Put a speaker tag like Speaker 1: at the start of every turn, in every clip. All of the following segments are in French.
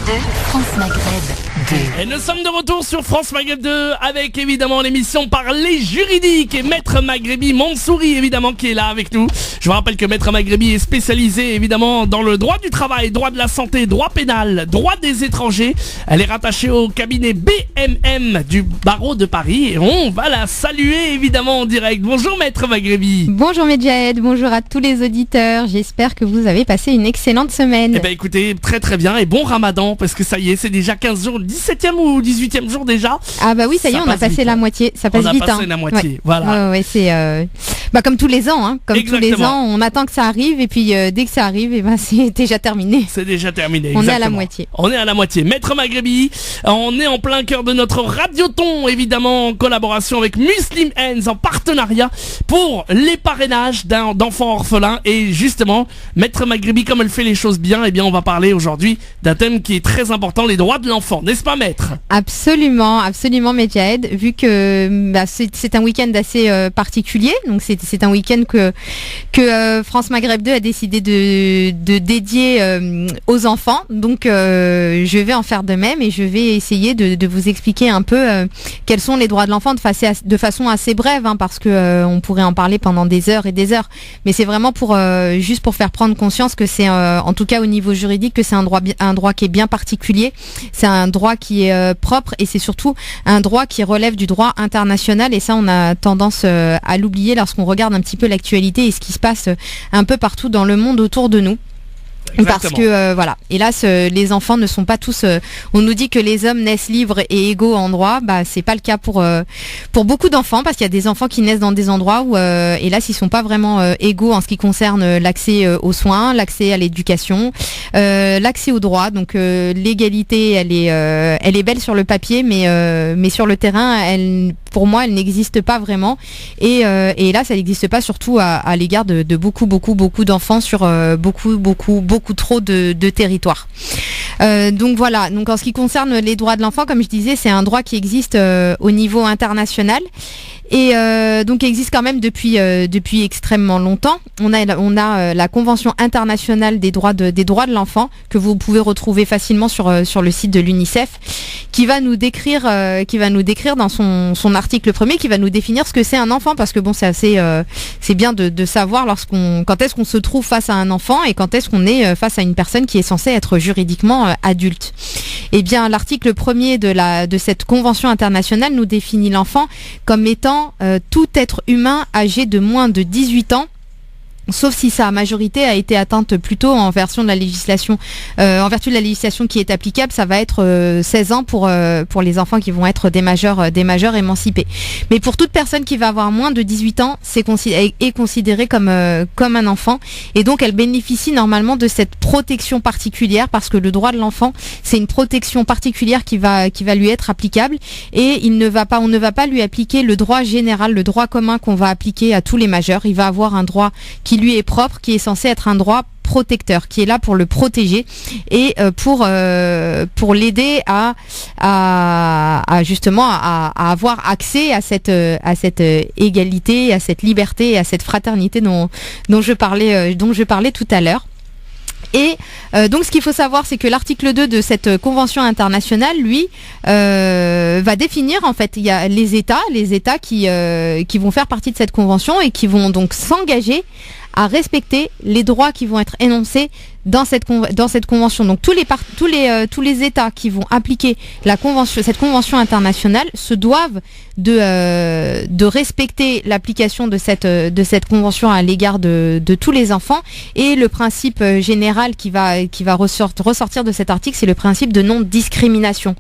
Speaker 1: France Maghreb 2.
Speaker 2: Et nous sommes de retour sur France Maghreb 2 avec évidemment l'émission Parler juridique et Maître Maghrebi Mansouri évidemment qui est là avec nous. Je vous rappelle que Maître Maghrebi est spécialisé évidemment dans le droit du travail, droit de la santé, droit pénal, droit des étrangers. Elle est rattachée au cabinet BMM du barreau de Paris et on va la saluer évidemment en direct. Bonjour Maître Maghrebi.
Speaker 3: Bonjour Medjahed, bonjour à tous les auditeurs. J'espère que vous avez passé une excellente semaine.
Speaker 2: Eh ben écoutez, très très bien et bon Ramadan parce que ça y est, c'est déjà 15 jours, 17e ou 18e jour déjà.
Speaker 3: Ah bah oui, ça y est, on a passé la moitié. Ça passe vite.
Speaker 2: On a passé la moitié,
Speaker 3: ouais.
Speaker 2: voilà.
Speaker 3: Ouais, c'est comme tous les ans, hein. Comme
Speaker 2: Exactement.
Speaker 3: tous les ans, on attend que ça arrive et puis dès que ça arrive, c'est déjà terminé.
Speaker 2: C'est déjà terminé.
Speaker 3: On
Speaker 2: exactement.
Speaker 3: est à la moitié.
Speaker 2: On est à la moitié. Maître Maghrebi, on est en plein cœur de notre radioton, évidemment en collaboration avec Muslim Hands, en partenariat pour les parrainages d'enfants orphelins. Et justement, Maître Maghrebi, comme elle fait les choses bien, eh bien on va parler aujourd'hui d'un thème qui est très important, les droits de l'enfant, n'est-ce pas Maître?
Speaker 3: Absolument, absolument Medjahed, vu que c'est un week-end assez particulier, donc c'est un week-end que France Maghreb 2 a décidé de dédier aux enfants, donc je vais en faire de même et je vais essayer de vous expliquer un peu quels sont les droits de l'enfant de façon assez brève, hein, parce que on pourrait en parler pendant des heures et des heures, mais c'est vraiment juste pour faire prendre conscience que c'est en tout cas au niveau juridique que c'est un droit qui est bien particulier, c'est un droit qui est propre et c'est surtout un droit qui relève du droit international et ça on a tendance à l'oublier lorsqu'on regarde un petit peu l'actualité et ce qui se passe un peu partout dans le monde autour de nous.
Speaker 2: Exactement.
Speaker 3: Parce que voilà, hélas les enfants ne sont pas tous on nous dit que les hommes naissent libres et égaux en droit, c'est pas le cas pour beaucoup d'enfants, parce qu'il y a des enfants qui naissent dans des endroits où hélas ils sont pas vraiment égaux en ce qui concerne l'accès aux soins, l'accès à l'éducation, l'accès aux droits. Donc l'égalité elle est belle sur le papier, mais sur le terrain pour moi elle n'existe pas vraiment et hélas elle n'existe pas surtout à l'égard de beaucoup d'enfants sur beaucoup trop de territoire. Donc voilà, donc en ce qui concerne les droits de l'enfant, comme je disais, c'est un droit qui existe au niveau international et donc existe quand même depuis extrêmement longtemps. On a la Convention internationale des droits de l'enfant que vous pouvez retrouver facilement sur le site de l'UNICEF, qui va nous décrire dans son article premier, qui va nous définir ce que c'est un enfant, parce que bon c'est bien de savoir quand est-ce qu'on se trouve face à un enfant et quand est-ce qu'on est face à une personne qui est censée être juridiquement adulte. Eh bien l'article premier de cette convention internationale nous définit l'enfant comme étant tout être humain âgé de moins de 18 ans, sauf si sa majorité a été atteinte plus tôt en vertu de la législation qui est applicable. Ça va être 16 ans pour les enfants qui vont être des majeurs émancipés. Mais pour toute personne qui va avoir moins de 18 ans, est considérée comme un enfant, et donc elle bénéficie normalement de cette protection particulière, parce que le droit de l'enfant, c'est une protection particulière qui va lui être applicable, et on ne va pas lui appliquer le droit général, le droit commun qu'on va appliquer à tous les majeurs. Il va avoir un droit qui lui est propre, qui est censé être un droit protecteur, qui est là pour le protéger et pour l'aider à justement à avoir accès à cette égalité, à cette liberté et à cette fraternité dont je parlais tout à l'heure. Et donc ce qu'il faut savoir, c'est que l'article 2 de cette convention internationale, lui, va définir, en fait, il y a les États qui vont faire partie de cette convention et qui vont donc s'engager à respecter les droits qui vont être énoncés dans cette convention. Donc tous les États qui vont appliquer cette convention internationale se doivent de respecter l'application de cette convention à l'égard de tous les enfants. Et le principe général qui va ressortir de cet article, c'est le principe de non-discrimination.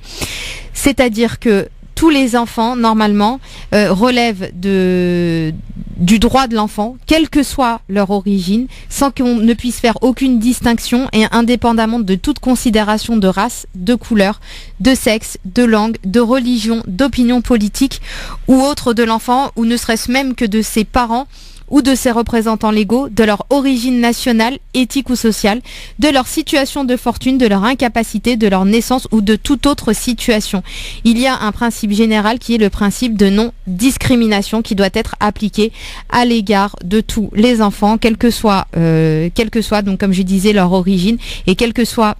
Speaker 3: C'est-à-dire que tous les enfants, normalement, relèvent du droit de l'enfant, quelle que soit leur origine, sans qu'on ne puisse faire aucune distinction et indépendamment de toute considération de race, de couleur, de sexe, de langue, de religion, d'opinion politique ou autre de l'enfant, ou ne serait-ce même que de ses parents ou de ses représentants légaux, de leur origine nationale, éthique ou sociale, de leur situation de fortune, de leur incapacité, de leur naissance ou de toute autre situation. Il y a un principe général qui est le principe de non-discrimination qui doit être appliqué à l'égard de tous les enfants, quelle que soit donc comme je disais leur origine et quelle que soit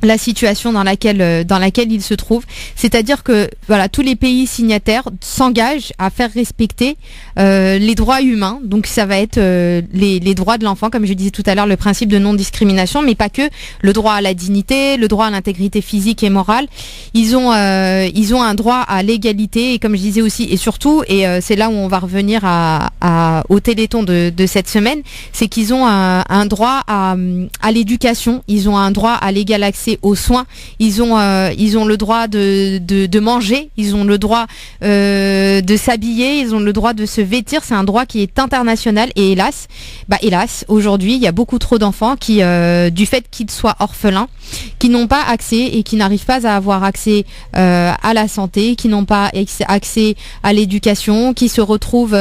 Speaker 3: la situation dans laquelle il se trouve, c'est-à-dire que voilà, tous les pays signataires s'engagent à faire respecter les droits humains. Donc ça va être les droits de l'enfant, comme je disais tout à l'heure, le principe de non-discrimination, mais pas que, le droit à la dignité, le droit à l'intégrité physique et morale. Ils ont un droit à l'égalité, et comme je disais aussi, et surtout, et c'est là où on va revenir au Téléthon de cette semaine, c'est qu'ils ont un droit à l'éducation, ils ont un droit à l'égal accès aux soins, ils ont le droit de manger, ils ont le droit de s'habiller, ils ont le droit de se vêtir. C'est un droit qui est international, et hélas, aujourd'hui, il y a beaucoup trop d'enfants qui, du fait qu'ils soient orphelins, qui n'ont pas accès et qui n'arrivent pas à avoir accès à la santé, qui n'ont pas accès à l'éducation, qui se retrouvent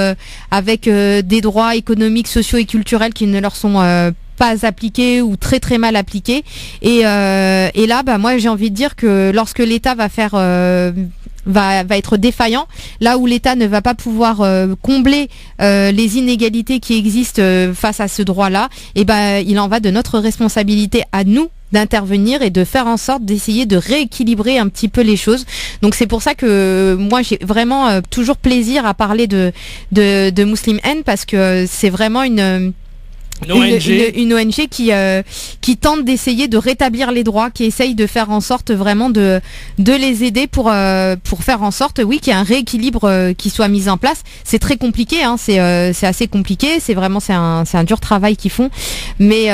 Speaker 3: avec des droits économiques, sociaux et culturels qui ne leur sont pas appliqués ou très très mal appliqués, et là moi j'ai envie de dire que lorsque l'État va être défaillant, là où l'État ne va pas pouvoir combler les inégalités qui existent face à ce droit-là, et il en va de notre responsabilité à nous d'intervenir et de faire en sorte d'essayer de rééquilibrer un petit peu les choses. Donc c'est pour ça que moi j'ai vraiment toujours plaisir à parler de Muslim End, parce que c'est vraiment une ONG qui tente d'essayer de rétablir les droits, qui essaye de faire en sorte vraiment de les aider pour faire en sorte, oui, qu'il y ait un rééquilibre qui soit mis en place. C'est très compliqué, hein, c'est assez compliqué, c'est un dur travail qu'ils font, mais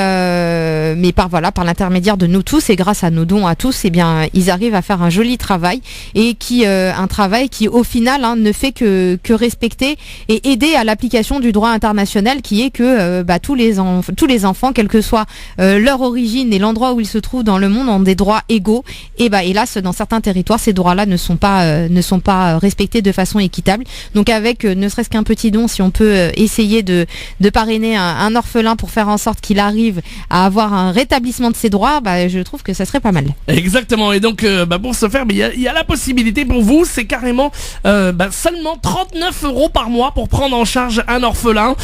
Speaker 3: par l'intermédiaire de nous tous et grâce à nos dons à tous, ils arrivent à faire un joli travail, et un travail qui au final ne fait que respecter et aider à l'application du droit international, qui est que tous les enfants, quelle que soit leur origine et l'endroit où ils se trouvent dans le monde, ont des droits égaux. Et hélas, dans certains territoires, ces droits-là ne sont pas respectés de façon équitable. Donc avec ne serait-ce qu'un petit don, si on peut essayer de parrainer un orphelin pour faire en sorte qu'il arrive à avoir un rétablissement de ses droits, je trouve que ça serait pas mal.
Speaker 2: Exactement. Et donc pour ce faire, il y a la possibilité pour vous, c'est carrément seulement 39 € par mois pour prendre en charge un orphelin.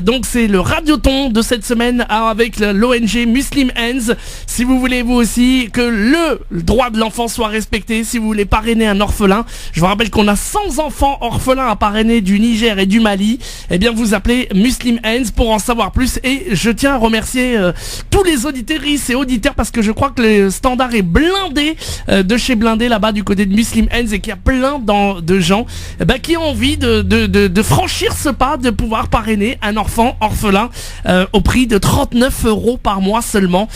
Speaker 2: Donc c'est le radioton de cette semaine avec l'ONG Muslim Hands. Si vous voulez vous aussi que le droit de l'enfant soit respecté, si vous voulez parrainer un orphelin, je vous rappelle qu'on a 100 enfants orphelins à parrainer du Niger et du Mali, eh bien vous appelez Muslim Hands pour en savoir plus. Et je tiens à remercier tous les auditrices et auditeurs, parce que je crois que le standard est blindé de chez Blindé là-bas du côté de Muslim Hands, et qu'il y a plein de gens qui ont envie de franchir ce pas, de pouvoir parrainer un enfant orphelin au prix de 39 € par mois seulement,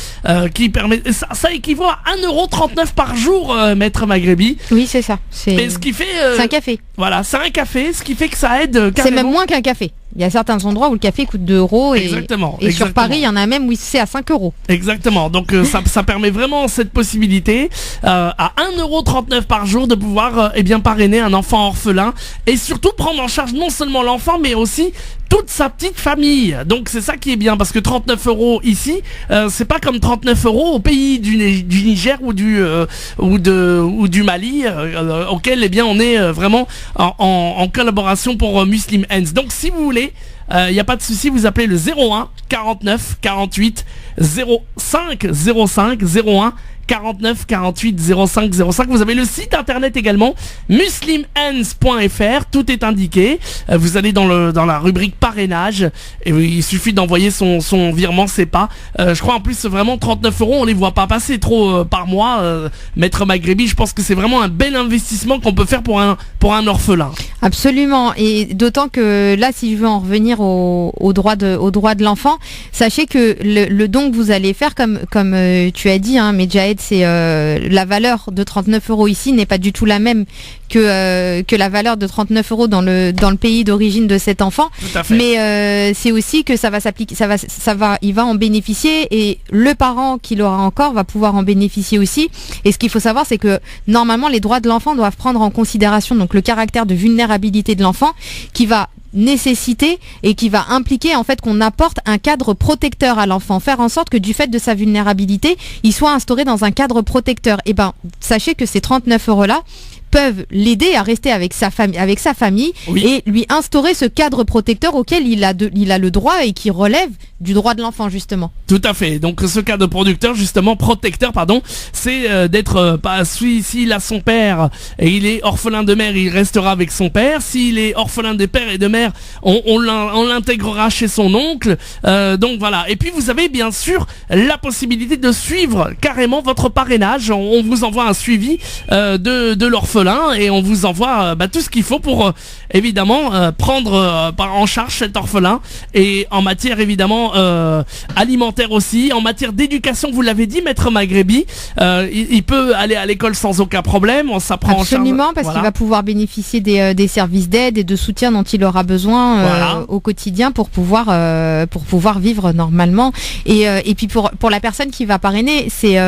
Speaker 2: qui permet, ça équivaut à 1,39 € par jour, Maître Maghrebi.
Speaker 3: Oui, c'est ça.
Speaker 2: Et ce qui fait
Speaker 3: c'est un café.
Speaker 2: Voilà, c'est un café, ce qui fait que ça aide carrément.
Speaker 3: C'est même moins qu'un café. Il y a certains endroits où le café coûte 2 €.
Speaker 2: Exactement.
Speaker 3: Sur Paris, il y en a même où c'est à 5 €.
Speaker 2: Exactement. Donc ça permet vraiment cette possibilité à 1,39 € par jour de pouvoir parrainer un enfant orphelin, et surtout prendre en charge non seulement l'enfant, mais aussi toute sa petite famille. Donc c'est ça qui est bien, parce que 39 € ici, c'est pas comme 39 € au pays du Niger ou du Mali, auquel on est vraiment en collaboration pour Muslim Hands. Donc si vous voulez, il n'y a pas de souci, vous appelez le 01 49 48 05 05 01 49 48 05 05. Vous avez le site internet également, muslimhands.fr, tout est indiqué. Vous allez dans la rubrique parrainage, et il suffit d'envoyer son virement CEPA. Je crois en plus vraiment 39 €, on les voit pas passer trop par mois, Maître Maghrebi. Je pense que c'est vraiment un bel investissement qu'on peut faire pour un orphelin. Absolument,
Speaker 3: et d'autant que là, si je veux en revenir au droit de l'enfant, sachez que le don que vous allez faire, comme tu as dit, Medjahed, c'est la valeur de 39 € ici n'est pas du tout la même que la valeur de 39 € dans le pays d'origine de cet enfant.
Speaker 2: Tout à fait.
Speaker 3: Mais c'est aussi que ça va s'appliquer, il va en bénéficier, et le parent qui l'aura encore va pouvoir en bénéficier aussi. Et ce qu'il faut savoir, c'est que normalement les droits de l'enfant doivent prendre en considération donc le caractère de vulnérabilité de l'enfant, qui va nécessité et qui va impliquer en fait qu'on apporte un cadre protecteur à l'enfant, faire en sorte que du fait de sa vulnérabilité, il soit instauré dans un cadre protecteur. Et sachez que ces 39 € là peuvent l'aider à rester avec sa famille
Speaker 2: Oui.
Speaker 3: et lui instaurer ce cadre protecteur auquel il a le droit et qui relève du droit de l'enfant justement.
Speaker 2: Tout à fait. Donc ce cas de protecteur, c'est d'être s'il a son père et il est orphelin de mère, il restera avec son père. S'il est orphelin de père et de mère, on l'intégrera chez son oncle. Donc voilà. Et puis vous avez bien sûr la possibilité de suivre carrément votre parrainage. On vous envoie un suivi de l'orphelin et on vous envoie tout ce qu'il faut pour évidemment prendre en charge cet orphelin. Et en matière évidemment alimentaire aussi, en matière d'éducation, vous l'avez dit, maître Maghrebi, il peut aller à l'école sans aucun problème, on s'apprend en charge.
Speaker 3: Absolument, parce qu'il va pouvoir bénéficier des services d'aide et de soutien dont il aura besoin au quotidien pour pouvoir vivre normalement. Et puis pour la personne qui va parrainer, c'est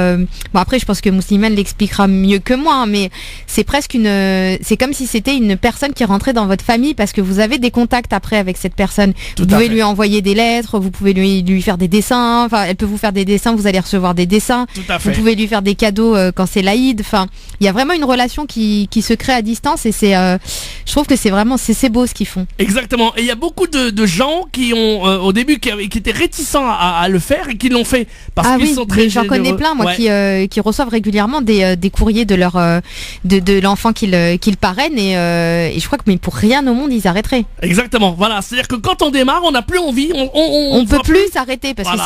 Speaker 3: après je pense que Mouslimane l'expliquera mieux que moi, mais c'est presque c'est comme si c'était une personne qui rentrait dans votre famille parce que vous avez des contacts après avec cette personne. Vous pouvez lui envoyer des lettres, vous pouvez lui faire des dessins, enfin elle peut vous faire des dessins, vous allez recevoir des dessins. Vous pouvez lui faire des cadeaux quand c'est l'Aïd. Enfin, il y a vraiment une relation qui se crée à distance et je trouve que c'est beau ce qu'ils font.
Speaker 2: Exactement. Et il y a beaucoup de gens qui ont au début qui étaient réticents à le faire et qui l'ont fait parce qu'ils sont très
Speaker 3: j'en connais plein moi qui reçoivent régulièrement des courriers de de l'enfant qu'ils parrainent et je crois que pour rien au monde ils arrêteraient.
Speaker 2: Exactement. Voilà, c'est-à-dire que quand on démarre, on n'a plus envie,
Speaker 3: on peut plus s'arrêter parce que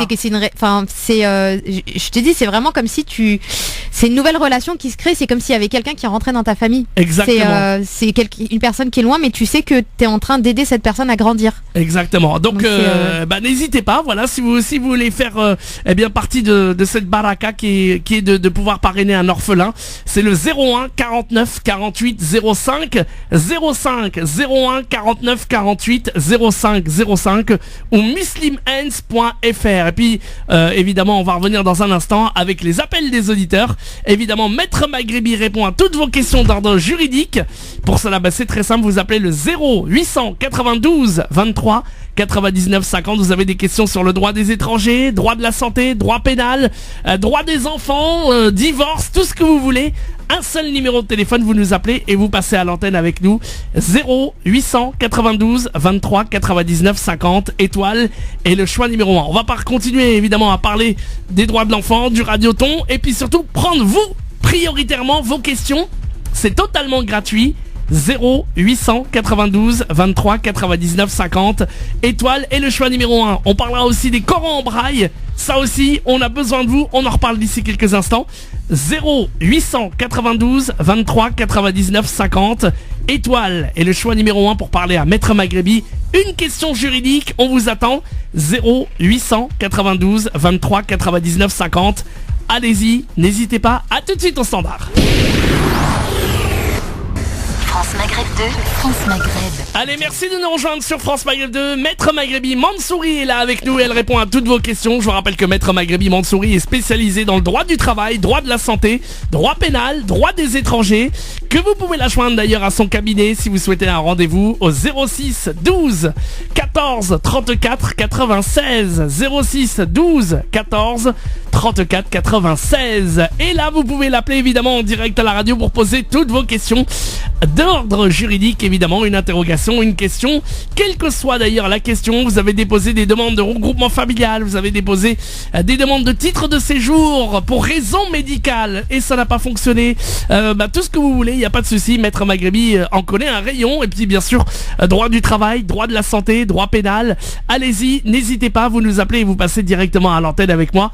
Speaker 3: je te dis, c'est vraiment comme si c'est une nouvelle relation qui se crée, c'est comme s'il y avait quelqu'un qui rentrait dans ta famille.
Speaker 2: Exactement.
Speaker 3: C'est une personne qui est loin mais tu sais que tu es en train d'aider cette personne à grandir.
Speaker 2: Exactement. Donc n'hésitez pas, voilà, si vous voulez faire partie de cette baraka qui est de pouvoir parrainer un orphelin, c'est le 01 49 48 05 01 49 48 05 ou muslimhands.fr. Et puis évidemment on va revenir dans un instant avec les appels des auditeurs. Évidemment maître Maghrebi répond à toutes vos questions d'ordre juridique. Pour cela c'est très simple, vous appelez le 0892 23 99 50. Vous avez des questions sur le droit des étrangers, droit de la santé, droit pénal, droit des enfants, divorce, tout ce que vous voulez. Un seul numéro de téléphone, vous nous appelez et vous passez à l'antenne avec nous. 0892 23 99 50 étoile et le choix numéro 1. On va pas continuer évidemment à parler des droits de l'enfant, du radioton et puis surtout prendre vous prioritairement vos questions. C'est totalement gratuit. 0892 23 99 50 étoile et le choix numéro 1. On parlera aussi des Corans en braille. Ça aussi, on a besoin de vous. On en reparle d'ici quelques instants. 0892 23 99 50 étoile et le choix numéro 1 pour parler à maître Maghrebi. Une question juridique, on vous attend. 0892 23 99 50. Allez-y, n'hésitez pas. À tout de suite au standard.
Speaker 1: France Maghreb 2, France Maghreb.
Speaker 2: Allez, merci de nous rejoindre sur France Maghreb 2. Maître Maghrebi Mansouri est là avec nous et elle répond à toutes vos questions. Je vous rappelle que Maître Maghrebi Mansouri est spécialisé dans le droit du travail, droit de la santé, droit pénal, droit des étrangers. Que vous pouvez la joindre d'ailleurs à son cabinet si vous souhaitez un rendez-vous au 06 12 14 34 96. 06 12 14 34 96. Et là, vous pouvez l'appeler évidemment en direct à la radio pour poser toutes vos questions d'ordre juridique, évidemment, une interrogation, une question, quelle que soit d'ailleurs la question. Vous avez déposé des demandes de regroupement familial, vous avez déposé des demandes de titre de séjour pour raison médicale et ça n'a pas fonctionné, tout ce que vous voulez, il n'y a pas de souci, Maître Maghrebi en connaît un rayon. Et puis bien sûr, droit du travail, droit de la santé, droit pénal, allez-y, n'hésitez pas, vous nous appelez et vous passez directement à l'antenne avec moi.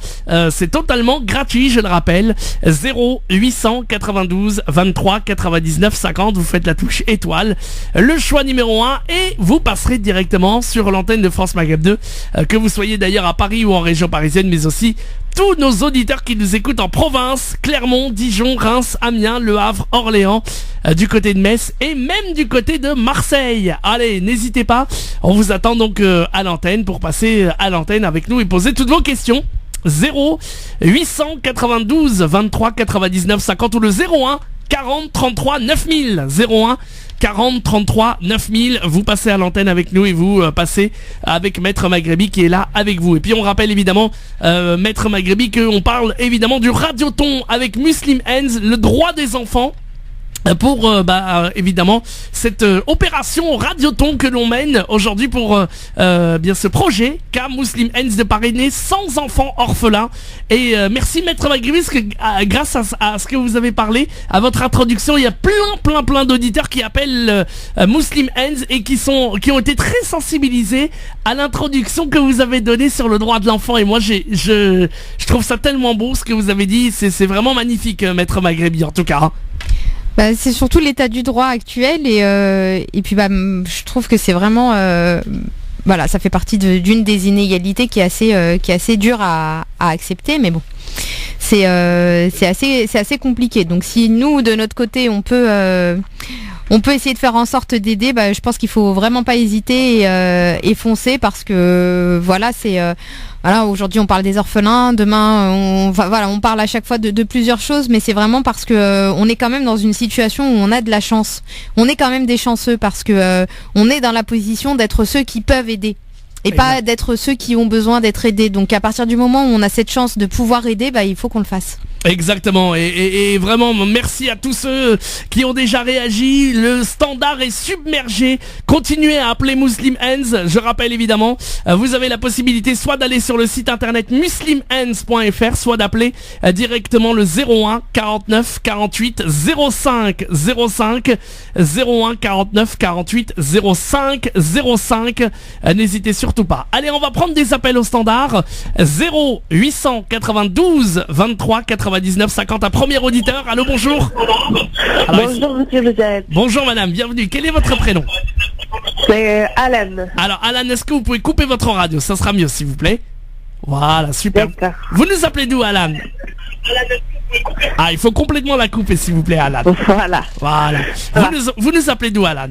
Speaker 2: C'est totalement gratuit, je le rappelle. 0892 23 99 50. Vous faites la touche étoile, le choix numéro 1 et vous passerez directement sur l'antenne de France Maghreb 2, que vous soyez d'ailleurs à Paris ou en région parisienne, mais aussi tous nos auditeurs qui nous écoutent en province, Clermont, Dijon, Reims, Amiens, Le Havre, Orléans, du côté de Metz et même du côté de Marseille. Allez, n'hésitez pas, on vous attend donc à l'antenne pour passer à l'antenne avec nous et poser toutes vos questions. 0892 23 99 50 ou le 01 40 33 9000. 01 40 33 9000. Vous passez à l'antenne avec nous et vous passez avec Maître Maghrebi qui est là avec vous. Et puis on rappelle évidemment Maître Maghrebi qu'on parle évidemment du radioton avec Muslim Hands, le droit des enfants. pour évidemment cette opération Radioton que l'on mène aujourd'hui pour bien ce projet qu'a Muslim Hands de parrainer 100 enfants orphelins. Et merci Maître Maghribi, parce que grâce à ce que vous avez parlé, à votre introduction, il y a plein d'auditeurs qui appellent Muslim Hands et qui ont été très sensibilisés à l'introduction que vous avez donnée sur le droit de l'enfant. Et moi je trouve ça tellement beau ce que vous avez dit, c'est vraiment magnifique Maître Maghribi en tout cas.
Speaker 3: C'est surtout l'état du droit actuel et puis je trouve que c'est vraiment ça fait partie d'une des inégalités qui est assez dure à accepter, mais bon, c'est assez compliqué. Donc si nous de notre côté on peut essayer de faire en sorte d'aider, je pense qu'il faut vraiment pas hésiter et foncer, parce que aujourd'hui on parle des orphelins, demain on parle à chaque fois de plusieurs choses, mais c'est vraiment parce que on est quand même dans une situation où on a de la chance. On est quand même des chanceux parce que on est dans la position d'être ceux qui peuvent aider et pas d'être ceux qui ont besoin d'être aidés. Donc à partir du moment où on a cette chance de pouvoir aider, il faut qu'on le fasse.
Speaker 2: Exactement, et vraiment merci à tous ceux qui ont déjà réagi. Le standard est submergé. Continuez à appeler Muslim Hands. Je rappelle évidemment, vous avez la possibilité soit d'aller sur le site internet muslimhands.fr, soit d'appeler directement le 01 49 48 05 05 01 49 48 05 05. N'hésitez surtout pas. Allez, on va prendre des appels au standard. 0892 23 99 50. Un premier auditeur. Allô, bonjour.
Speaker 4: Bonjour monsieur Ledel.
Speaker 2: Bonjour madame, bienvenue. Quel est votre prénom?
Speaker 4: C'est Alan.
Speaker 2: Alors Alan, est-ce que vous pouvez couper votre radio? Ça sera mieux s'il vous plaît. Voilà, super.
Speaker 4: D'accord.
Speaker 2: Vous nous appelez d'où, Alan? Il faut complètement la couper s'il vous plaît, Alan.
Speaker 4: Voilà.
Speaker 2: Vous nous appelez d'où, Alan?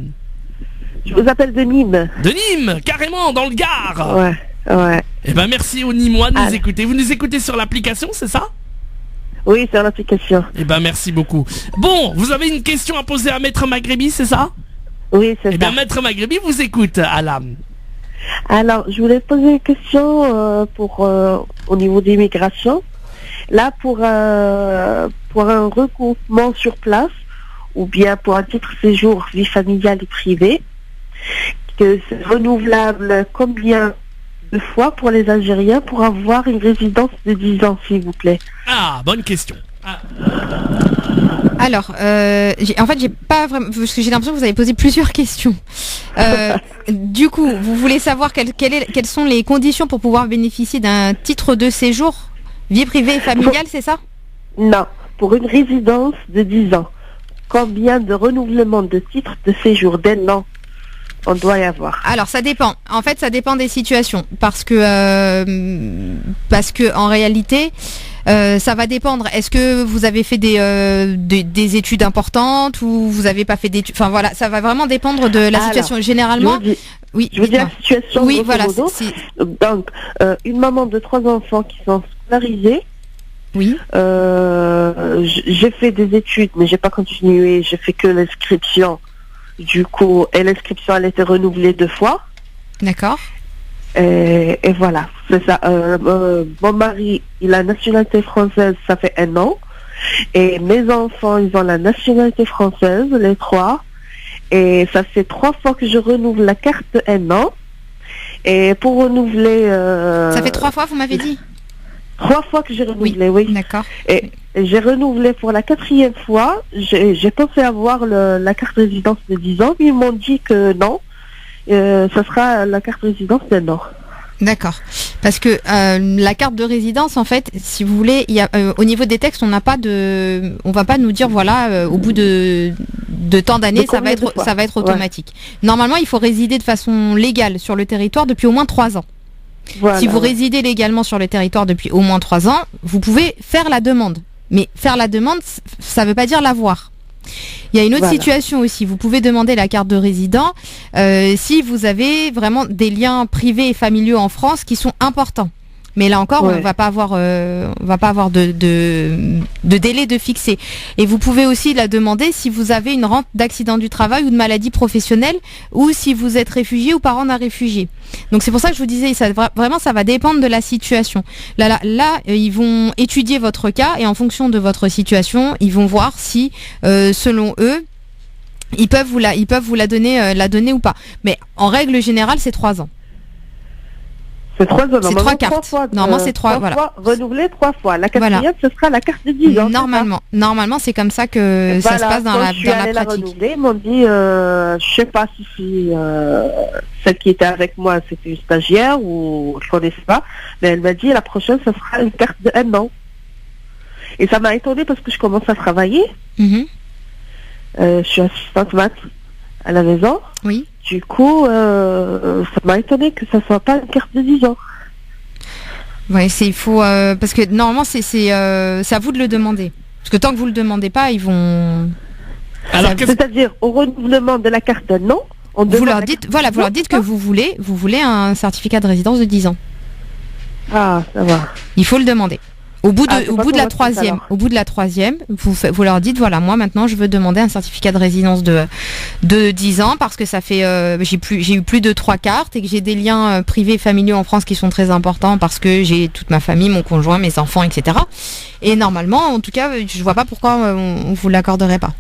Speaker 4: Je vous appelle de Nîmes.
Speaker 2: De Nîmes, carrément, dans le Gard.
Speaker 4: Ouais.
Speaker 2: Eh ben merci aux Nîmois de nous écouter. Vous nous écoutez sur l'application, c'est ça?
Speaker 4: Oui, sur l'application.
Speaker 2: Eh ben merci beaucoup. Bon, vous avez une question à poser à Maître Maghribi, c'est ça?
Speaker 4: Oui, c'est ça.
Speaker 2: Eh bien Maître Maghribi vous écoute, Alan.
Speaker 4: Alors, je voulais poser une question au niveau d'immigration. Là, pour un regroupement sur place, ou bien pour un titre séjour vie familiale et privée, que c'est renouvelable combien de fois pour les Algériens pour avoir une résidence de 10 ans, s'il vous plaît?
Speaker 2: Bonne question.
Speaker 3: Alors, j'ai pas vraiment, parce que j'ai l'impression que vous avez posé plusieurs questions. Du coup, vous voulez savoir quelles sont les conditions pour pouvoir bénéficier d'un titre de séjour vie privée et familiale, c'est ça?
Speaker 4: Non, pour une résidence de 10 ans. Combien de renouvellements de titres de séjour d'un an on doit y avoir? Alors
Speaker 3: ça dépend. En fait, ça dépend des situations, parce que en réalité, ça va dépendre. Est-ce que vous avez fait des études importantes ou vous n'avez pas fait d'études? Enfin voilà, ça va vraiment dépendre de la situation. Généralement,
Speaker 4: je veux dire la situation.
Speaker 3: Oui, voilà.
Speaker 4: Donc, une maman de 3 enfants qui sont scolarisés.
Speaker 3: Oui.
Speaker 4: J'ai fait des études, mais j'ai pas continué. J'ai fait que l'inscription. Du coup, et l'inscription, elle a été renouvelée 2 fois.
Speaker 3: D'accord.
Speaker 4: Et voilà, c'est ça. Mon mari, il a la nationalité française, ça fait 1 an. Et mes enfants, ils ont la nationalité française, les 3. Et ça fait 3 fois que je renouvelle la carte 1 an. Et pour renouveler...
Speaker 3: Ça fait 3 fois, vous m'avez dit?
Speaker 4: 3 fois que j'ai renouvelé, oui.
Speaker 3: D'accord.
Speaker 4: Et j'ai renouvelé pour la 4e fois. J'ai pensé avoir la carte résidence de 10 ans, mais ils m'ont dit que non. Ça sera la carte résidence d'1 an.
Speaker 3: D'accord. Parce que la carte de résidence, en fait, si vous voulez, au niveau des textes, on va pas nous dire voilà, au bout de tant d'années, ça va être automatique. Normalement, il faut résider de façon légale sur le territoire depuis au moins 3 ans. Voilà, si vous résidez légalement sur le territoire depuis au moins 3 ans, vous pouvez faire la demande. Mais faire la demande, ça ne veut pas dire l'avoir. Il y a une autre situation aussi. Vous pouvez demander la carte de résident si vous avez vraiment des liens privés et familiaux en France qui sont importants. Mais là encore,
Speaker 4: Ouais.
Speaker 3: on va pas avoir de délai de fixé. Et vous pouvez aussi la demander si vous avez une rente d'accident du travail ou de maladie professionnelle, ou si vous êtes réfugié ou parent d'un réfugié. Donc c'est pour ça que je vous disais, vraiment ça va dépendre de la situation. Là, ils vont étudier votre cas et en fonction de votre situation, ils vont voir si, selon eux, ils peuvent vous la donner ou pas. Mais en règle générale, c'est 3 ans.
Speaker 4: C'est 3 ans.
Speaker 3: C'est
Speaker 4: Normalement,
Speaker 3: 3 cartes.
Speaker 4: fois,
Speaker 3: Normalement, c'est 3, voilà.
Speaker 4: fois renouvelé 3 fois. La quatrième, ce sera la carte de 10 ans.
Speaker 3: Normalement, c'est comme ça que ça se passe dans la pratique.
Speaker 4: Ils m'ont dit, je sais pas si celle qui était avec moi, c'était une stagiaire ou je connaissais pas, mais elle m'a dit la prochaine, ce sera une carte de 1 an. Et ça m'a étonnée parce que je commence à travailler.
Speaker 3: Mhm.
Speaker 4: Je suis assistante maths à la maison.
Speaker 3: Oui.
Speaker 4: Du coup, ça m'a étonné que ça soit pas une carte de 10 ans.
Speaker 3: Ouais, il faut parce que normalement c'est à vous de le demander. Parce que tant que vous le demandez pas, ils vont.
Speaker 2: Alors,
Speaker 4: C'est-à-dire au renouvellement de la carte d'un an,
Speaker 3: Vous leur dites que vous voulez un certificat de résidence de 10 ans.
Speaker 4: Ah, ça va.
Speaker 3: Il faut le demander. Au bout de la
Speaker 4: troisième,
Speaker 3: vous leur dites voilà, moi maintenant je veux demander un certificat de résidence de 10 ans parce que ça fait j'ai eu plus de 3 cartes et que j'ai des liens privés familiaux en France qui sont très importants parce que j'ai toute ma famille, mon conjoint, mes enfants, etc. Et normalement, en tout cas, je vois pas pourquoi on vous l'accorderait pas.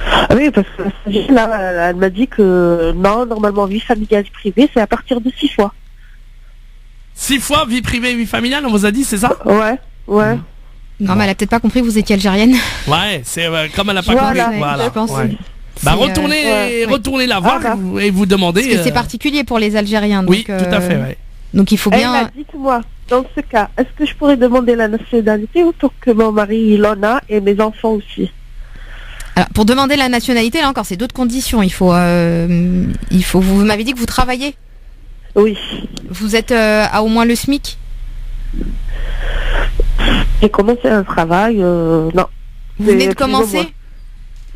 Speaker 4: Ah oui, parce que là, elle m'a dit que non, normalement vie familiale privée, c'est à partir de 6 fois.
Speaker 2: 6 fois vie privée, vie familiale, on vous a dit, c'est ça?
Speaker 4: Ouais.
Speaker 3: Non, mais elle a peut-être pas compris que vous étiez algérienne.
Speaker 2: Ouais, c'est comme elle a pas
Speaker 4: Voilà,
Speaker 2: compris. Voilà.
Speaker 3: je pense.
Speaker 2: Ouais. Bah retournez la voir et vous demandez.
Speaker 3: Parce que c'est particulier pour les Algériens. Donc,
Speaker 2: oui, tout à fait. Ouais.
Speaker 3: Donc il faut bien.
Speaker 4: Dites-moi, dans ce cas, est-ce que je pourrais demander la nationalité autant que mon mari il en a et mes enfants aussi?
Speaker 3: Alors, pour demander la nationalité, là encore, c'est d'autres conditions. Il faut. Vous m'avez dit que vous travaillez.
Speaker 4: Oui.
Speaker 3: Vous êtes à au moins le SMIC?
Speaker 4: J'ai commencé un travail, non.
Speaker 3: Vous venez de commencer?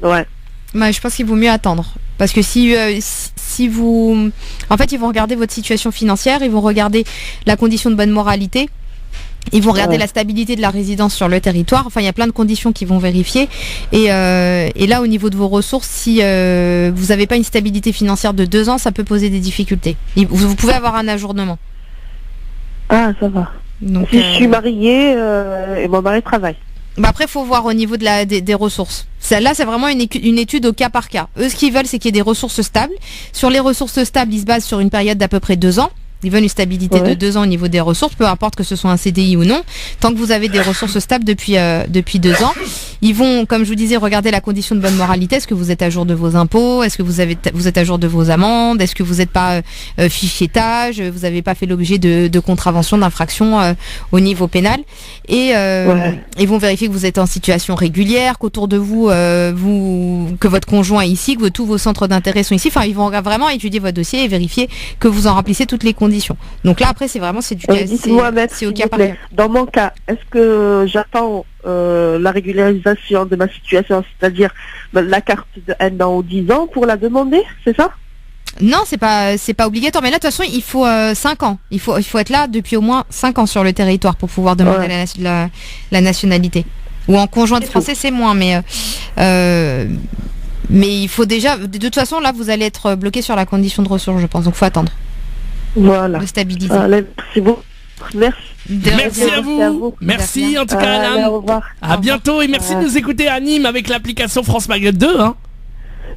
Speaker 4: Ouais.
Speaker 3: Bah, je pense qu'il vaut mieux attendre. Parce que si vous... En fait, ils vont regarder votre situation financière, ils vont regarder la condition de bonne moralité, ils vont regarder la stabilité de la résidence sur le territoire. Enfin, il y a plein de conditions qu'ils vont vérifier. Et là, au niveau de vos ressources, si vous n'avez pas une stabilité financière de 2 ans, ça peut poser des difficultés. Vous pouvez avoir un ajournement.
Speaker 4: Ah, ça va.
Speaker 3: Donc,
Speaker 4: si je suis mariée et mon mari travaille.
Speaker 3: Bah après, il faut voir au niveau de des ressources. Celle-là, c'est vraiment une étude au cas par cas. Eux, ce qu'ils veulent, c'est qu'il y ait des ressources stables. Sur les ressources stables, ils se basent sur une période d'à peu près 2 ans. Ils veulent une stabilité de 2 ans au niveau des ressources, peu importe que ce soit un CDI ou non. Tant que vous avez des ressources stables depuis 2 ans, ils vont, comme je vous disais, regarder la condition de bonne moralité. Est-ce que vous êtes à jour de vos impôts? Est-ce que vous êtes à jour de vos amendes? Est-ce que vous n'êtes pas fiché tâche? Vous n'avez pas fait l'objet de contraventions, d'infractions au niveau pénal? Et ils vont vérifier que vous êtes en situation régulière, qu'autour de vous, que votre conjoint est ici, que tous vos centres d'intérêt sont ici. Enfin, ils vont vraiment étudier votre dossier et vérifier que vous en remplissez toutes les conditions. Donc là, après, c'est vraiment c'est au cas par cas.
Speaker 4: Dans mon cas, est-ce que j'attends la régularisation de ma situation, c'est-à-dire la carte de 1 an ou 10 ans pour la demander, c'est ça?
Speaker 3: Non, c'est pas obligatoire. Mais là, de toute façon, il faut 5 ans. Il faut être là depuis au moins 5 ans sur le territoire pour pouvoir demander la nationalité. Ou en conjoint de français, c'est moins. Mais il faut déjà... De toute façon, là, vous allez être bloqué sur la condition de ressources, je pense. Donc, il faut attendre.
Speaker 4: Voilà.
Speaker 3: De stabiliser.
Speaker 4: Merci beaucoup. Merci.
Speaker 2: Merci à vous. Merci en tout cas, Alain.
Speaker 4: Au revoir.
Speaker 2: À bientôt et merci de nous écouter à Nîmes avec l'application France Maghreb 2. Hein.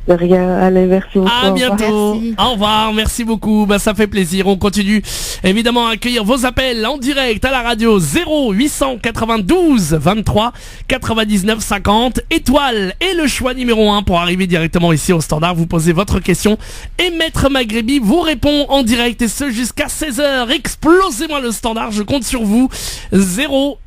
Speaker 4: De rien. Allez, merci beaucoup.
Speaker 2: À bientôt.
Speaker 3: Merci.
Speaker 2: Au revoir. Merci beaucoup. Bah, ça fait plaisir. On continue évidemment à accueillir vos appels en direct à la radio 0892 23 99 50 étoile et le choix numéro 1 pour arriver directement ici au standard. Vous posez votre question et Maître Maghrébi vous répond en direct et ce jusqu'à 16h. Explosez-moi le standard. Je compte sur vous.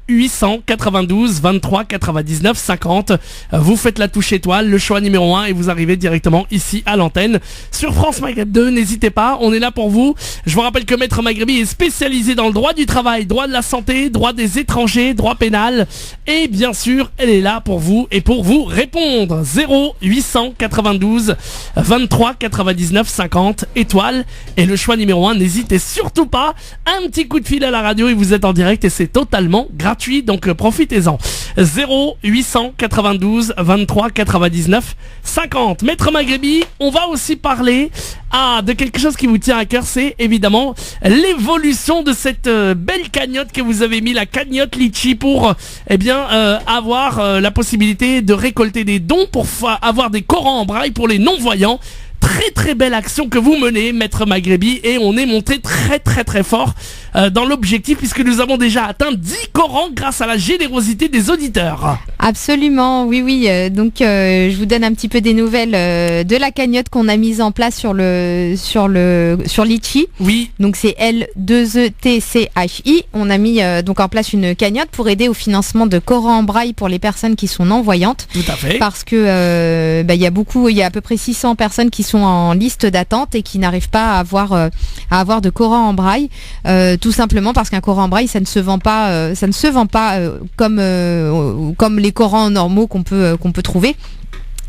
Speaker 2: 0892 23 99 50. Vous faites la touche étoile, le choix numéro 1 et vous arrivez directement ici à l'antenne sur France Maghreb 2. N'hésitez pas, on est là pour vous. Je vous rappelle que Maître Maghrebi est spécialisé dans le droit du travail, droit de la santé, droit des étrangers, droit pénal. Et bien sûr, elle est là pour vous et pour vous répondre. 0892 23 99 50 étoiles. Et le choix numéro 1, n'hésitez surtout pas. Un petit coup de fil à la radio et vous êtes en direct et c'est totalement gratuit. Donc profitez-en. 0892 23 99 50. Maître Maghrebi, on va aussi parler de quelque chose qui vous tient à cœur, c'est évidemment l'évolution de cette belle cagnotte que vous avez mis, la cagnotte Litchi, pour avoir la possibilité de récolter des dons pour avoir des Corans en braille pour les non-voyants. Très très belle action que vous menez, Maître Maghrebi, et on est monté très très très fort dans l'objectif puisque nous avons déjà atteint 10 Corans grâce à la générosité des auditeurs.
Speaker 3: Absolument, oui. Donc je vous donne un petit peu des nouvelles de la cagnotte qu'on a mise en place sur Litchi.
Speaker 2: Oui.
Speaker 3: Donc c'est L2ETCHI. On a mis donc en place une cagnotte pour aider au financement de Coran en braille pour les personnes qui sont non-voyantes.
Speaker 2: Tout à fait.
Speaker 3: Parce que il y a à peu près 600 personnes qui sont en liste d'attente et qui n'arrivent pas à avoir de Coran en braille, tout simplement parce qu'un Coran en braille ça ne se vend pas comme les Corans normaux qu'on peut trouver.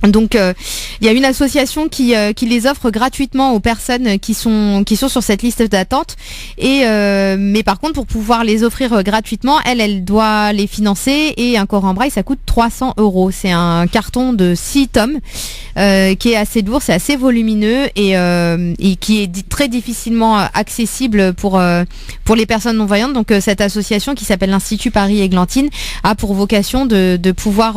Speaker 3: Donc il y a une association qui les offre gratuitement aux personnes qui sont sur cette liste d'attente mais par contre pour pouvoir les offrir gratuitement, elle doit les financer et un Coran braille ça coûte 300 €. C'est un carton de 6 tomes qui est assez lourd, c'est assez volumineux et qui est très difficilement accessible pour les personnes non voyantes. Donc cette association qui s'appelle l'Institut Paris-Églantine a pour vocation de pouvoir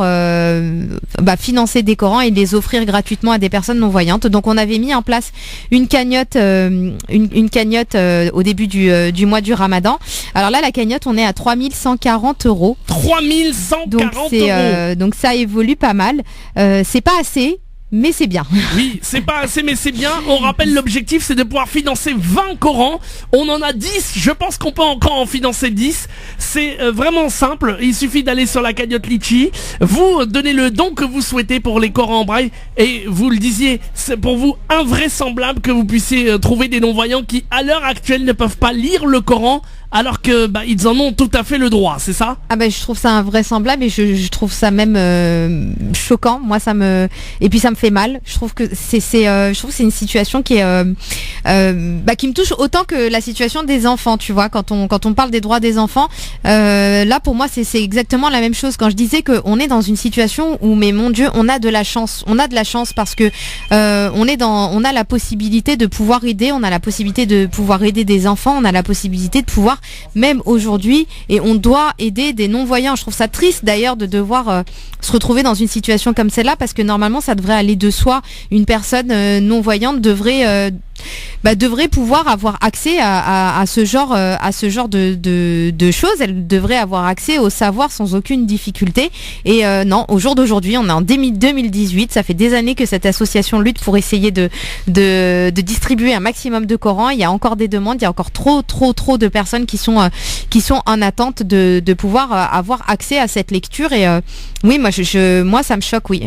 Speaker 3: financer des Corans et les offrir gratuitement à des personnes non voyantes. Donc on avait mis en place une cagnotte au début du mois du Ramadan. Alors là la cagnotte on est à 3140 €.
Speaker 2: 3140 €.
Speaker 3: Donc ça évolue pas mal. C'est pas assez, mais c'est bien.
Speaker 2: Oui, c'est pas assez, mais c'est bien. On rappelle, l'objectif, c'est de pouvoir financer 20 Corans. On en a 10. Je pense qu'on peut encore en financer 10. C'est vraiment simple. Il suffit d'aller sur la cagnotte Litchi. Vous donnez le don que vous souhaitez pour les Corans en braille. Et vous le disiez, c'est pour vous invraisemblable que vous puissiez trouver des non-voyants qui, à l'heure actuelle, ne peuvent pas lire le Coran, alors que ils en ont tout à fait le droit, c'est ça?
Speaker 3: Je trouve ça invraisemblable et je trouve ça même choquant. Moi et puis ça me fait mal. Je trouve que c'est une situation qui est qui me touche autant que la situation des enfants, tu vois, quand on parle des droits des enfants. Là pour moi c'est exactement la même chose. Quand je disais qu'on est dans une situation où, mais mon Dieu, on a de la chance parce que on a la possibilité de pouvoir aider, on a la possibilité de pouvoir aider des enfants, on a la possibilité de pouvoir même aujourd'hui, et on doit aider des non-voyants. Je trouve ça triste d'ailleurs de devoir se retrouver dans une situation comme celle-là, parce que normalement ça devrait aller de soi. Une personne non-voyante devrait pouvoir avoir accès à ce genre de choses. Elle devrait avoir accès au savoir sans aucune difficulté. Et non, au jour d'aujourd'hui, on est en 2018. Ça fait des années que cette association lutte pour essayer de distribuer un maximum de Corans. Il y a encore des demandes, il y a encore trop de personnes qui sont en attente de pouvoir avoir accès à cette lecture. Et oui, moi ça me choque, oui.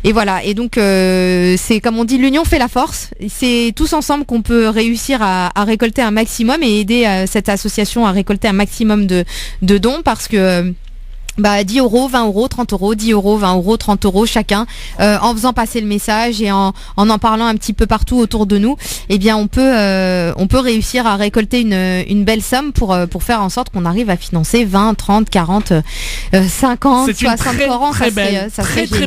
Speaker 3: Et voilà. Et donc c'est comme on dit, l'union fait la force. C'est tous ensemble qu'on peut réussir à récolter un maximum et aider cette association à récolter un maximum de dons, parce que 10 €, 20 €, 30 €, 10 €, 20 €, 30 € chacun, en faisant passer le message et en parlant un petit peu partout autour de nous, on peut réussir à récolter une belle somme pour faire en sorte qu'on arrive à financer 20, 30, 40, 50, 60 Corans.
Speaker 2: Très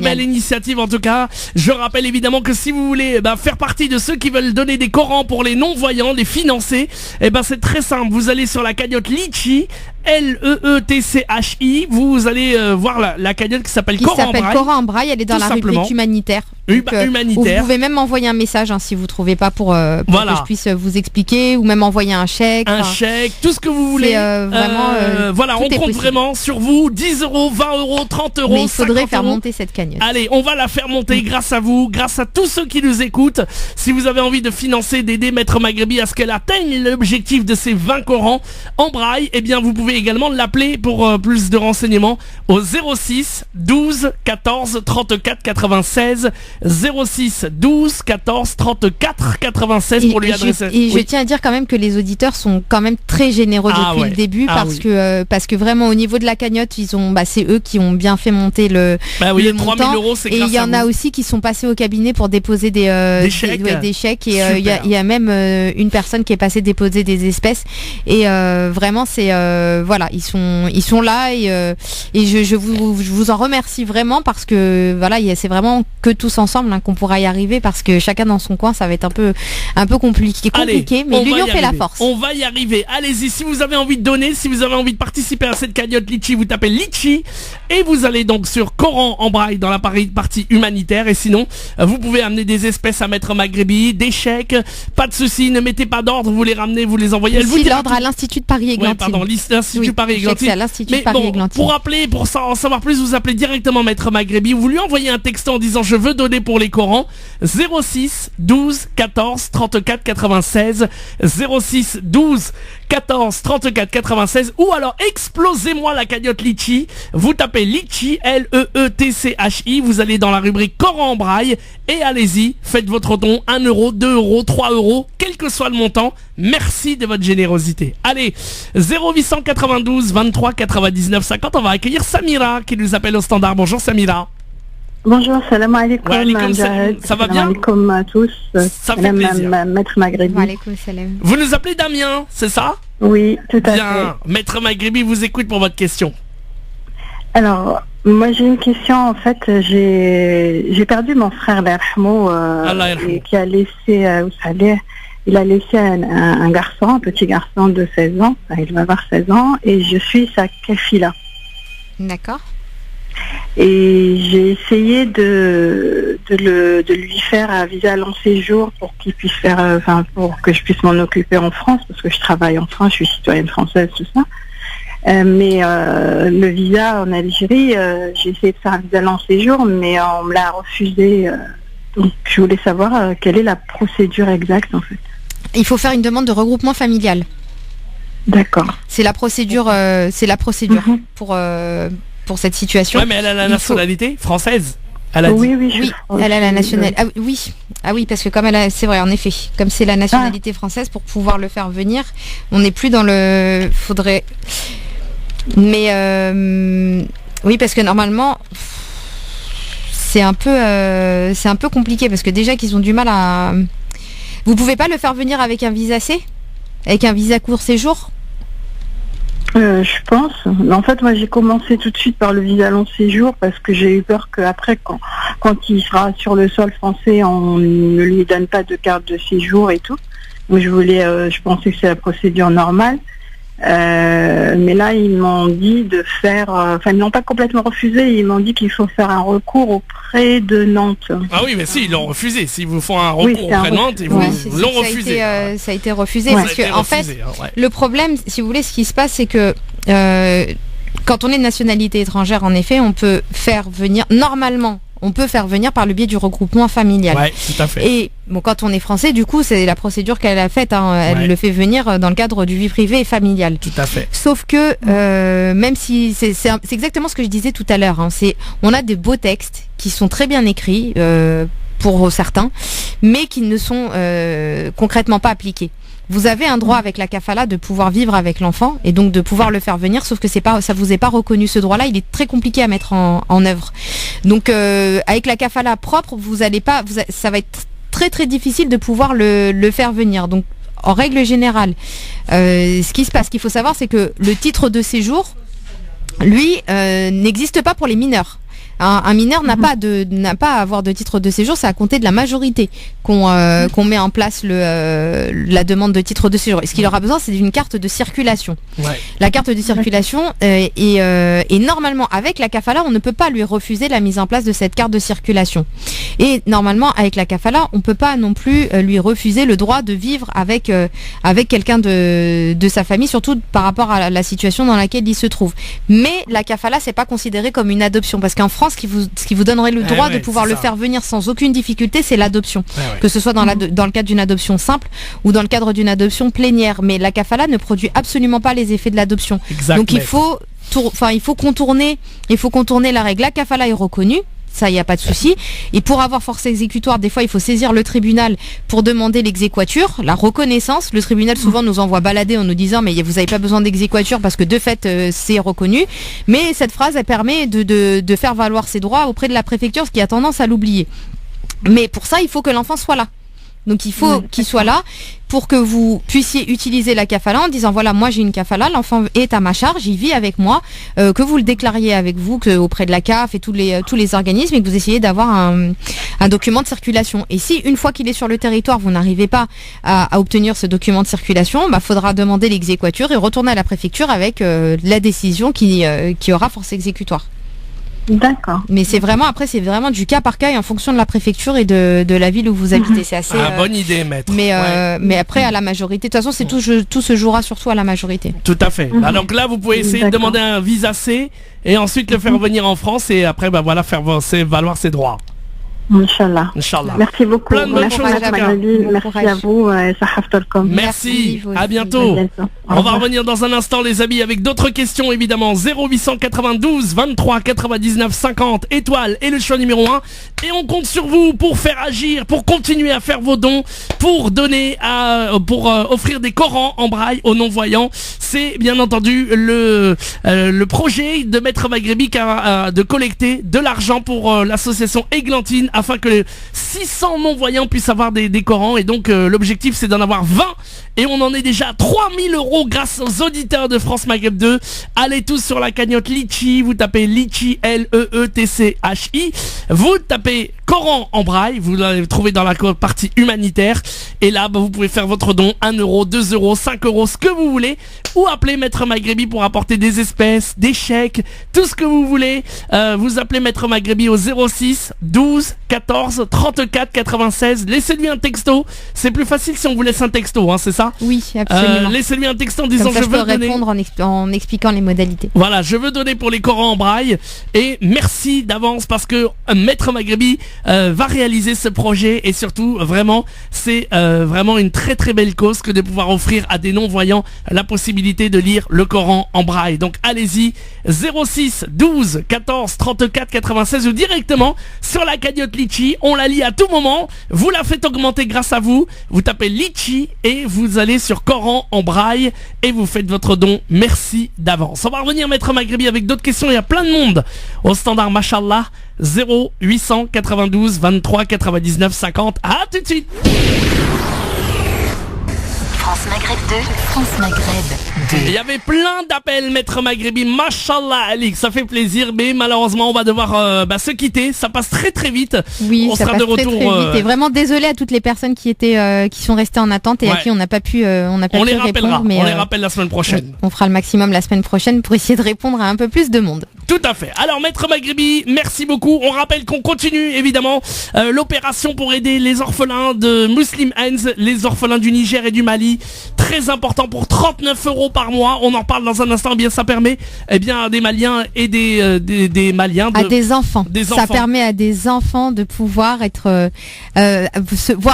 Speaker 2: belle initiative en tout cas. Je rappelle évidemment que si vous voulez faire partie de ceux qui veulent donner des Corans pour les non-voyants, les financer, c'est très simple. Vous allez sur la cagnotte Litchi, L-E-E-T-C-H-I, vous allez voir la cagnotte qui s'appelle Coran
Speaker 3: en braille. Elle est dans la rubrique humanitaire.
Speaker 2: Humanitaire.
Speaker 3: Vous pouvez même m'envoyer un message si vous trouvez pas pour que je puisse vous expliquer, ou même envoyer un chèque.
Speaker 2: Tout ce que vous voulez.
Speaker 3: Vraiment,
Speaker 2: on compte vraiment sur vous. 10 €, 20 €, 30 €.
Speaker 3: Mais il faudrait faire monter cette cagnotte.
Speaker 2: Allez, on va la faire monter grâce à vous, grâce à tous ceux qui nous écoutent. Si vous avez envie de financer, d'aider Maître Maghrebi à ce qu'elle atteigne l'objectif de ces 20 Corans en braille, vous pouvez également l'appeler pour plus de renseignements au 06 12 14 34 96. 06 12 14 34 96 pour lui adresser.
Speaker 3: Je tiens à dire quand même que les auditeurs sont quand même très généreux depuis le début parce que vraiment au niveau de la cagnotte, c'est eux qui ont bien fait monter le montant. 3 000 €, c'est grâce à vous. Et il y en a aussi qui sont passés au cabinet pour déposer des chèques et il y a même une personne qui est passée déposer des espèces et vraiment c'est ils sont là et je vous en remercie vraiment parce que voilà, c'est vraiment que tous ensemble qu'on pourra y arriver parce que chacun dans son coin, ça va être un peu compliqué.
Speaker 2: Allez,
Speaker 3: mais l'union fait la force.
Speaker 2: On va y arriver. Allez-y, si vous avez envie de donner, si vous avez envie de participer à cette cagnotte Litchi, vous tapez Litchi et vous allez donc sur Coran en braille dans la partie humanitaire. Et sinon, vous pouvez amener des espèces à Maître Maghrébi, des chèques, pas de souci, ne mettez pas d'ordre, vous les ramenez, vous les envoyez.
Speaker 3: Si l'ordre à l'Institut de Paris-Églantine.
Speaker 2: L'Institut Paris-Églantine.
Speaker 3: À l'Institut Paris-Églantine.
Speaker 2: Pour appeler, pour en savoir plus, vous appelez directement Maître Maghrébi. Vous lui envoyez un texto en disant je veux donner pour les Corans. 06 12 14 34 96 06 12 14 34 96 ou alors explosez-moi la cagnotte Litchi. Vous tapez Litchi, Leetchi, vous allez dans la rubrique Coran en braille et allez-y, faites votre don, 1 €, 2 €, 3 €, quel que soit le montant. Merci de votre générosité. Allez, 0892 23 99 50, on va accueillir Samira qui nous appelle au standard. Bonjour Samira.
Speaker 5: Bonjour, salam alaikum.
Speaker 2: Ça va bien?
Speaker 5: Salam alaikum à tous.
Speaker 2: Ça fait plaisir.
Speaker 5: Maître Maghrébi.
Speaker 2: Vous nous appelez Damien, c'est ça?
Speaker 5: Oui, tout à fait.
Speaker 2: Bien, Maître Maghrébi vous écoute pour votre question.
Speaker 5: Alors, moi j'ai une question. En fait, j'ai perdu mon frère Lerhmo, qui a laissé il a laissé un garçon, un petit garçon de 16 ans. Il va avoir 16 ans et je suis sa kafila.
Speaker 3: D'accord.
Speaker 5: Et j'ai essayé de lui faire un visa long séjour pour qu'il puisse faire, pour que je puisse m'en occuper en France, parce que je travaille en France, je suis citoyenne française, tout ça. Mais le visa en Algérie, j'ai essayé de faire un visa long séjour, mais on me l'a refusé. Donc je voulais savoir quelle est la procédure exacte en fait.
Speaker 3: Il faut faire une demande de regroupement familial.
Speaker 5: D'accord.
Speaker 3: C'est la procédure, pour cette situation.
Speaker 2: Ouais, mais elle a la nationalité française.
Speaker 3: Oui, elle a la nationalité. Ah oui, parce que comme c'est vrai, en effet, comme c'est la nationalité française, pour pouvoir le faire venir, on n'est plus dans le. Faudrait. Mais oui, parce que normalement, c'est un peu compliqué parce que déjà qu'ils ont du mal à. Vous pouvez pas le faire venir avec un visa C, avec un visa court séjour.
Speaker 5: Je pense. En fait, moi, j'ai commencé tout de suite par le visa long séjour parce que j'ai eu peur qu'après, quand il sera sur le sol français, on ne lui donne pas de carte de séjour et tout. Donc, je pensais que c'est la procédure normale. Mais là, ils m'ont dit de faire... ils n'ont pas complètement refusé. Ils m'ont dit qu'il faut faire un recours auprès de Nantes.
Speaker 2: Ah oui, mais si, ils l'ont refusé. S'ils vous font un recours auprès de Nantes, ils l'ont refusé.
Speaker 3: Ça a été refusé. Parce que, en fait, le problème, si vous voulez, ce qui se passe, c'est que quand on est de nationalité étrangère, en effet, on peut faire venir... Normalement, on peut faire venir par le biais du regroupement familial.
Speaker 2: Ouais, tout à fait.
Speaker 3: Et bon, quand on est français, du coup, c'est la procédure qu'elle a faite. Elle le fait venir dans le cadre du vie privée et familiale.
Speaker 2: Tout à fait.
Speaker 3: Sauf que, même si c'est exactement ce que je disais tout à l'heure. On a des beaux textes qui sont très bien écrits pour certains, mais qui ne sont concrètement pas appliqués. Vous avez un droit avec la kafala de pouvoir vivre avec l'enfant et donc de pouvoir le faire venir, sauf que ça vous est pas reconnu. Ce droit-là, il est très compliqué à mettre en œuvre. Donc avec la kafala propre, ça va être très très difficile de pouvoir le faire venir. Donc en règle générale, ce qui se passe, qu'il faut savoir, c'est que le titre de séjour, lui, n'existe pas pour les mineurs. Un mineur n'a pas à avoir de titre de séjour, c'est à compter de la majorité qu'on met en place la demande de titre de séjour. Et ce qu'il aura besoin, c'est d'une carte de circulation. Ouais. La carte de circulation et normalement avec la kafala, on ne peut pas lui refuser la mise en place de cette carte de circulation. Et normalement avec la kafala, on peut pas non plus lui refuser le droit de vivre avec quelqu'un de sa famille, surtout par rapport à la situation dans laquelle il se trouve. Mais la kafala, c'est pas considéré comme une adoption, parce qu'en France, ce qui vous donnerait le droit de pouvoir le faire venir sans aucune difficulté, c'est l'adoption. Que ce soit dans le cadre d'une adoption simple ou dans le cadre d'une adoption plénière. Mais la kafala ne produit absolument pas les effets de l'adoption. Donc il faut contourner la règle. La kafala est reconnue. Ça, il n'y a pas de souci. Et pour avoir force exécutoire, des fois, il faut saisir le tribunal pour demander l'exéquature, la reconnaissance. Le tribunal souvent nous envoie balader en nous disant mais vous n'avez pas besoin d'exéquature parce que de fait c'est reconnu. Mais cette phrase, elle permet de faire valoir ses droits auprès de la préfecture, ce qui a tendance à l'oublier. Mais pour ça, il faut que l'enfant soit là. Donc il faut qu'il soit là pour que vous puissiez utiliser la kafala en disant voilà, moi j'ai une kafala, l'enfant est à ma charge, il vit avec moi, que vous le déclariez avec vous, que auprès de la CAF et tous les organismes, et que vous essayez d'avoir un document de circulation. Et si une fois qu'il est sur le territoire, vous n'arrivez pas à obtenir ce document de circulation, faudra demander l'exéquature et retourner à la préfecture avec la décision qui aura force exécutoire.
Speaker 5: D'accord.
Speaker 3: Mais c'est vraiment du cas par cas et en fonction de la préfecture et de la ville où vous habitez. C'est assez.
Speaker 2: Bonne idée, maître.
Speaker 3: Mais après, à la majorité. De toute façon, c'est tout se jouera surtout à la majorité.
Speaker 2: Tout à fait. Donc là, vous pouvez essayer de demander un visa C et ensuite le faire venir en France et après, faire valoir ses droits.
Speaker 5: Inch'Allah. Merci beaucoup.
Speaker 2: Plein de bonnes choses en tout cas.
Speaker 5: Merci à vous.
Speaker 2: Merci. À bientôt. On va revenir dans un instant, les amis, avec d'autres questions évidemment. 0892 23 99 50 étoiles et le choix numéro 1. Et on compte sur vous pour faire agir, pour continuer à faire vos dons, pour donner pour offrir des Corans en braille aux non-voyants. C'est bien entendu le projet de Maître Maghrebi de collecter de l'argent pour l'association Églantine, afin que les 600 non-voyants puissent avoir des Corans. Et donc l'objectif c'est d'en avoir 20. Et on en est déjà à 3000 € grâce aux auditeurs de France Maghreb 2. Allez tous sur la cagnotte Litchi. Vous tapez Litchi, L-E-E-T-C-H-I. Vous tapez Coran en braille. Vous l'avez trouvé dans la partie humanitaire. Et là vous pouvez faire votre don. 1 €, 2 €, 5 €, ce que vous voulez. Ou appeler Maître Maghrebi pour apporter des espèces, des chèques, tout ce que vous voulez. Vous appelez Maître Maghrebi au 06 12 14 34 96. Laissez-lui un texto. C'est plus facile si on vous laisse un texto, c'est ça?
Speaker 3: Oui, absolument.
Speaker 2: Laissez-lui un texto en disant
Speaker 3: comme ça,
Speaker 2: je veux donner.
Speaker 3: Répondre en expliquant les modalités.
Speaker 2: Voilà, je veux donner pour les Corans en braille. Et merci d'avance parce que Maître Maghrebi va réaliser ce projet. Et surtout, vraiment, c'est vraiment une très très belle cause que de pouvoir offrir à des non-voyants la possibilité de lire le Coran en braille. Donc allez-y, 06 12 14 34 96 ou directement sur la cagnotte Litchi. On la lit à tout moment. Vous la faites augmenter grâce à vous. Vous tapez Litchi et vous allez sur Coran en braille et vous faites votre don. Merci d'avance. On va revenir Maître Maghrebi avec d'autres questions. Il y a plein de monde au standard, machallah. 0892 23 99 50. À tout de suite.
Speaker 1: France Maghreb 2, France Maghreb 2.
Speaker 2: Il y avait plein d'appels, Maître Maghrebi, machallah Alix, ça fait plaisir, mais malheureusement on va devoir se quitter, ça passe très très vite.
Speaker 3: Oui,
Speaker 2: on
Speaker 3: ça
Speaker 2: sera
Speaker 3: passe
Speaker 2: de retour.
Speaker 3: Très vite. Et vraiment désolé à toutes les personnes qui sont restées en attente et à qui on n'a pas pu répondre. Mais
Speaker 2: on les rappelle la semaine prochaine.
Speaker 3: On fera le maximum la semaine prochaine pour essayer de répondre à un peu plus de monde.
Speaker 2: Tout à fait. Alors Maître Maghrebi, merci beaucoup. On rappelle qu'on continue évidemment l'opération pour aider les orphelins de Muslim Hands, les orphelins du Niger et du Mali. Très important pour 39 € par mois. On en parle dans un instant. Ça permet à des Maliens et des Maliens
Speaker 3: à des enfants. Ça permet à des enfants de pouvoir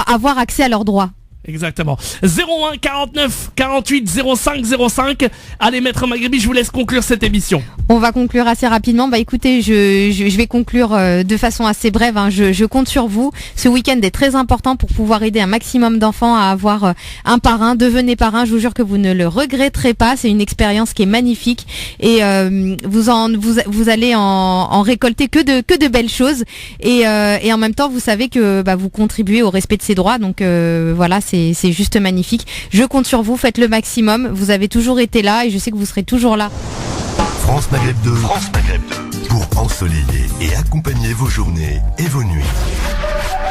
Speaker 3: avoir accès à leurs droits.
Speaker 2: Exactement. 01 49 48 05 05. Allez Maître Maghrebi, je vous laisse conclure cette émission.
Speaker 3: On va conclure assez rapidement. Écoutez, je vais conclure de façon assez brève. Je compte sur vous. Ce week-end est très important pour pouvoir aider un maximum d'enfants à avoir un parrain. Devenez parrain. Je vous jure que vous ne le regretterez pas. C'est une expérience qui est magnifique et vous allez en récolter que de belles choses. Et en même temps, vous savez que vous contribuez au respect de ses droits. Donc voilà, c'est juste magnifique. Je compte sur vous. Faites le maximum. Vous avez toujours été là et je sais que vous serez toujours là.
Speaker 6: France Maghreb 2. France Maghreb 2. Pour ensoleiller et accompagner vos journées et vos nuits.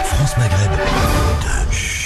Speaker 6: France Maghreb 2.